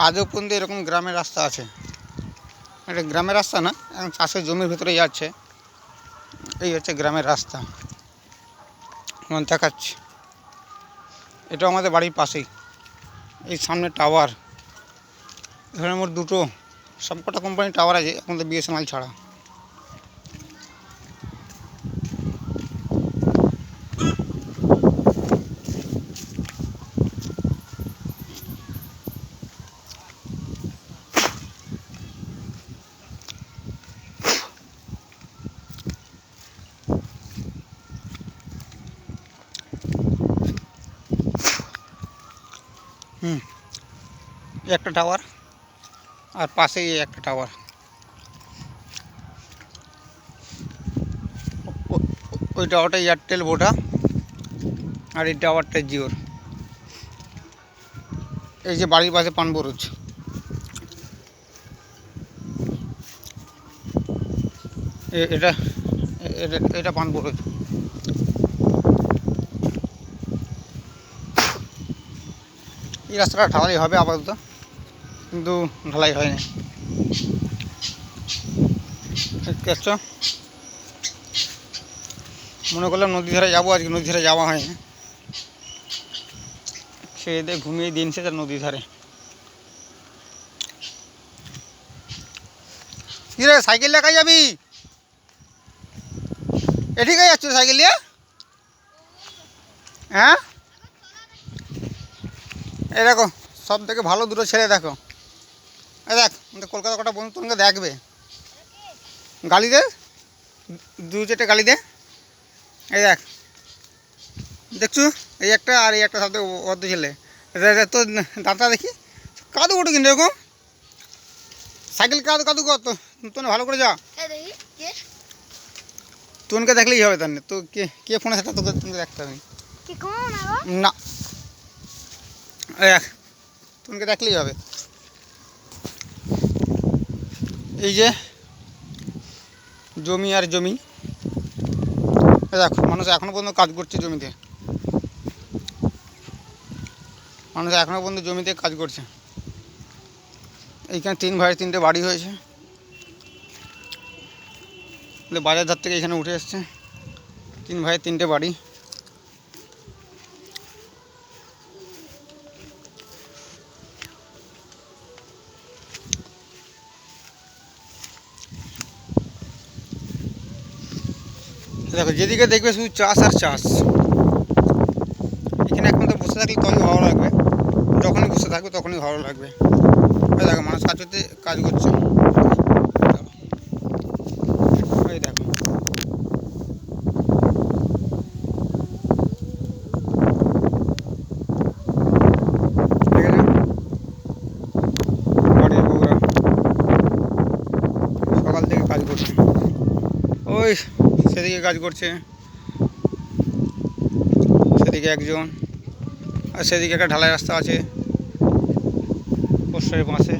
আজও পর্যন্ত এরকম গ্রামের রাস্তা আছে। এটা গ্রামের রাস্তা না, এখন চাষের জমির ভিতরে যাচ্ছে। এই হচ্ছে গ্রামের রাস্তা, আমার দেখাচ্ছি। এটা আমাদের বাড়ির পাশেই, এই সামনে টাওয়ার। এখানে মোট দুটো সবকটা কোম্পানির টাওয়ার আছে আমাদের বিএসএনএল ছাড়া। একটা টাওয়ার আর পাশেই একটা টাওয়ার। ওই টাওয়ারটা এয়ারটেল ভোডা আর এই টাওয়ারটা জিওর। এই যে বাড়ির পাশে পানবরজ, এটা এটা পানবরজ। এই রাস্তাটা ঢালাই হবে আপাতত, কিন্তু ঢালাই হয়নি। দেখছো, মনে করলাম নদী ধারে যাবো, আজকে নদী ধারে যাওয়া হয়নি। খেয়ে দিয়ে ঘুমিয়ে দিন সে নদী ধারে। কি রে, সাইকেল লেখা যাবি? এদিকে যাচ্ছ সাইকেল নিয়ে? হ্যাঁ, এই দেখো সব থেকে ভালো দুটো ছেলে, দেখো এই দেখ, আমাদের কলকাতা কটা বন্ধু তোমাকে দেখবে। গালি দে, দু চারটে গালি দে। এই দেখ, দেখছু, এই একটা আর এই একটা সব থেকে অর্ধ ছেলে। তোর দাঁতটা দেখি কাদু ওঠো কিন্তু এরকম। সাইকেল কাদু কাদু কর তো, তোর ভালো করে যা। তোনকে দেখলেই হবে, তার তো কে কে ফোনে সেটা তোকে তোকে দেখতে হবে না। দেখ, তোনকে দেখলেই হবে। এই যে জমি আর জমি, দেখো মানুষ এখনও পর্যন্ত কাজ করছে জমিতে। মানুষ এখনও পর্যন্ত জমিতে কাজ করছে। এইখানে 3 ভাইয়ের 3টে বাড়ি হয়েছে। বাজার ধার থেকে এখানে উঠে এসছে। 3 ভাইয়ের 3টে বাড়ি। দেখো, যেদিকে দেখবে শুধু চাষ আর চাষ। এখানে এখন তো বসে থাকলে তখনই ভালো লাগবে, যখনই বসে থাকবে তখনই ভালো লাগবে। দেখো মানুষ কাজ করতে কাজ করছে। এই দেখো, বাড়ির বউরা সকাল থেকে কাজ করছে। ওই সেদিকে কাজ করছে, সেদিকে একজন, আর সেদিকে একটা ঢালাই রাস্তা আছে পোস্টারের পাশে।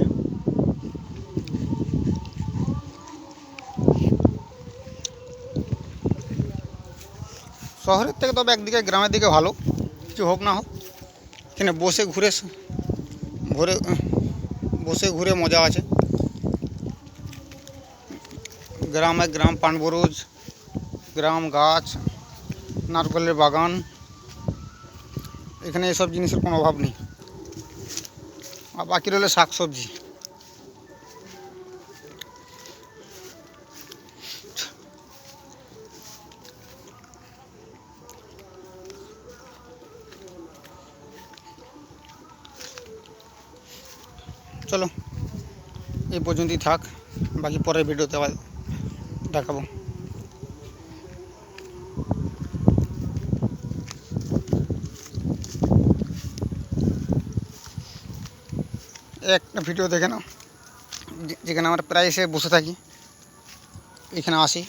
শহরের থেকে তবে একদিকে গ্রামের দিকে ভালো, কিছু হোক না হোক, এখানে বসে ঘুরে মজা আছে। গ্রাম পানবরজ, গ্রাম গাছ, নারকেলের বাগান, এখানে এসব জিনিসের কোনো অভাব নেই। আর বাকি রইল শাক সবজি। চলো এই পর্যন্তই থাক, বাকি পরের ভিডিওতে আবার দেখাবো। একটা ভিডিও দেখে নাও, যেখানে আমরা প্রায় এসে বসে থাকি। এখানে আসি,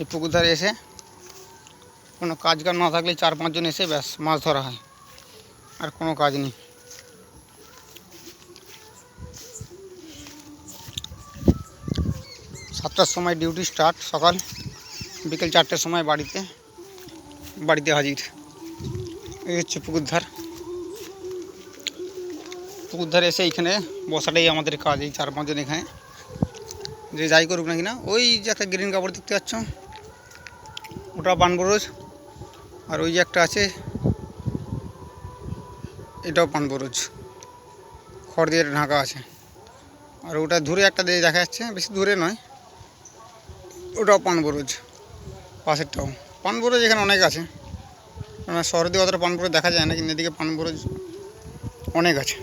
এই পুকুর ধারে এসে কোনো কাজ না থাকলে 4-5 জন এসে ব্যাস মাছ ধরা হয়, আর কোনো কাজ নেই। 7টার সময় ডিউটি স্টার্ট, সকাল, বিকেল 4টের সময় বাড়িতে হাজির। এই হচ্ছে পুকুর ধার। পুকুর ধারে এসে এইখানে বসাটাই আমাদের কাজ। এই 4-5 জন এখানে যে যাই করুক না কিনা। ওই যে একটা গ্রিন কাপড় দেখতে পাচ্ছ, ওটা পানবরজ। আর ওই যে একটা আছে, এটাও পানবরজ, খড় দিয়ে ঢাকা আছে। আর ওটা দূরে একটা দিয়ে দেখা যাচ্ছে, বেশি দূরে নয়, ওটাও পানবরজ। পাশেরটাও পানবরজ। এখানে অনেক আছে, শহরের দিকে অতটা পানবরজ দেখা যায় না, কিন্তু এদিকে পানবরজ অনেক আছে।